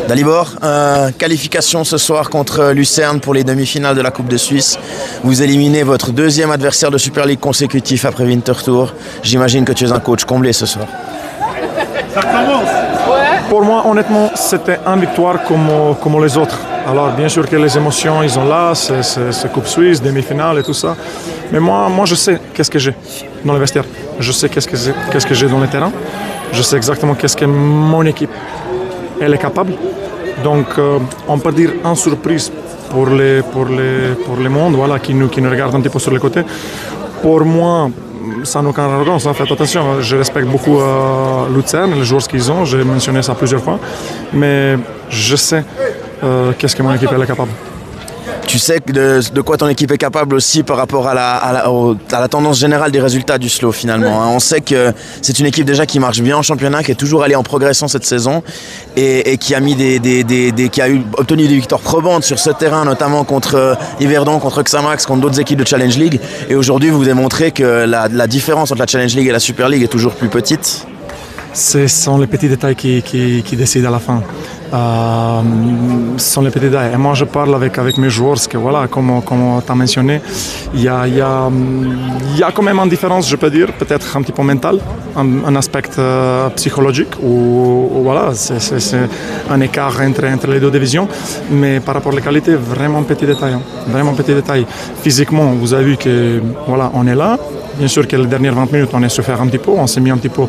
Dalibor, qualification ce soir contre Lucerne pour les demi-finales de la Coupe de Suisse. Vous éliminez votre deuxième adversaire de Super League consécutif après Winterthur. J'imagine que tu es un coach comblé ce soir. Ça commence. Pour moi, honnêtement, c'était une victoire comme les autres. Alors, bien sûr que les émotions, ils sont là, c'est Coupe Suisse, demi-finale et tout ça. Mais moi, je sais qu'est-ce que j'ai dans le vestiaire. Je sais qu'est-ce que j'ai dans le terrain. Je sais exactement qu'est-ce que mon équipe elle est capable. Donc, on peut dire en surprise pour les mondes, voilà, qui nous regardent un petit peu sur les côtés. Pour moi, sans aucune arrogance, faites attention, je respecte beaucoup Lucerne, les joueurs qu'ils ont, j'ai mentionné ça plusieurs fois, mais je sais qu'est-ce que mon équipe elle est capable. Tu sais de quoi ton équipe est capable aussi par rapport à la tendance générale des résultats du slow finalement. On sait que c'est une équipe déjà qui marche bien en championnat, qui est toujours allée en progression cette saison et qui a mis qui a obtenu des victoires probantes sur ce terrain, notamment contre Yverdon, contre Xamax, contre d'autres équipes de Challenge League. Et aujourd'hui, vous démontrez que la différence entre la Challenge League et la Super League est toujours plus petite. Ce sont les petits détails qui décident à la fin. Ce sont les petits détails. Et moi, je parle avec mes joueurs, parce que voilà, comme tu as mentionné, il y a quand même une différence, je peux dire, peut-être un petit peu mentale, un aspect psychologique, où voilà, c'est un écart entre les deux divisions. Mais par rapport à la qualité, vraiment petit détail. Vraiment petit détail. Physiquement, vous avez vu que voilà, on est là. Bien sûr que les dernières 20 minutes, on a souffert un petit peu, on s'est mis un petit peu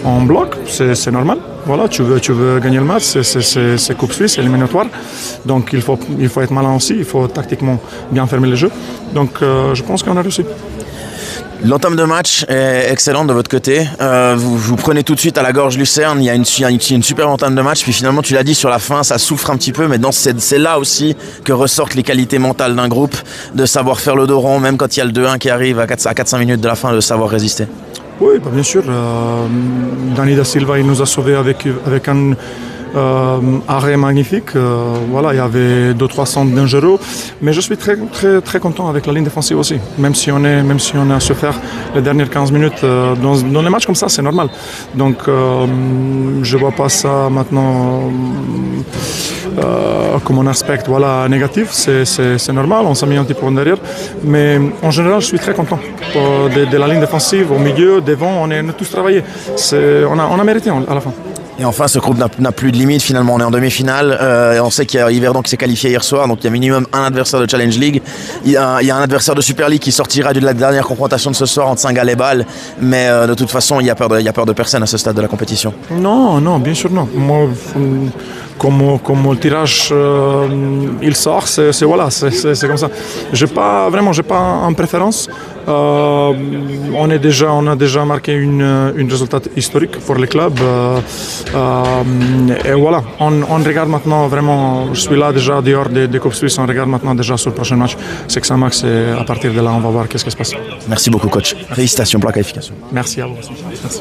en bloc, c'est normal. Voilà, tu veux gagner le match, c'est Coupe Suisse, éliminatoire. Donc il faut être malin aussi, il faut tactiquement bien fermer les jeux. Donc je pense qu'on a réussi. L'entame de match est excellente de votre côté. Vous prenez tout de suite à la gorge Lucerne. Il y a une super entame de match. Puis finalement, tu l'as dit sur la fin, ça souffre un petit peu. Mais c'est là aussi que ressortent les qualités mentales d'un groupe, de savoir faire le dos rond, même quand il y a le 2-1 qui arrive à 4-5 minutes de la fin, de savoir résister. Oui, bien sûr. Dani da Silva il nous a sauvés avec un arrêt magnifique. Voilà, il y avait 2-3 centres dangereux, mais je suis très, très, très content avec la ligne défensive aussi. Même si on a souffert les dernières 15 minutes dans les matchs comme ça, c'est normal. Donc, je vois pas ça maintenant comme un aspect négatif. C'est normal, on s'est mis un petit peu en derrière, mais en général, je suis très content de la ligne défensive, au milieu, devant. On a tous travaillé. On a mérité à la fin. Et enfin, ce groupe n'a plus de limite. Finalement, on est en demi-finale. On sait qu'il y a Yverdon qui s'est qualifié hier soir, donc il y a minimum un adversaire de Challenge League. Il y a un adversaire de Super League qui sortira de la dernière confrontation de ce soir entre Saint-Gall et Bâle. Mais de toute façon, il y a peur de personne à ce stade de la compétition. Non, bien sûr non. Moi, comme le tirage il sort, c'est comme ça. J'ai pas une préférence. On a déjà marqué un résultat historique pour le club. Et voilà, on regarde maintenant vraiment, je suis là déjà dehors des Coupes Suisses, on regarde maintenant déjà sur le prochain match, c'est Xamax et à partir de là on va voir qu'est-ce qui se passe. Merci beaucoup coach, félicitations pour la qualification. Merci à vous. Merci.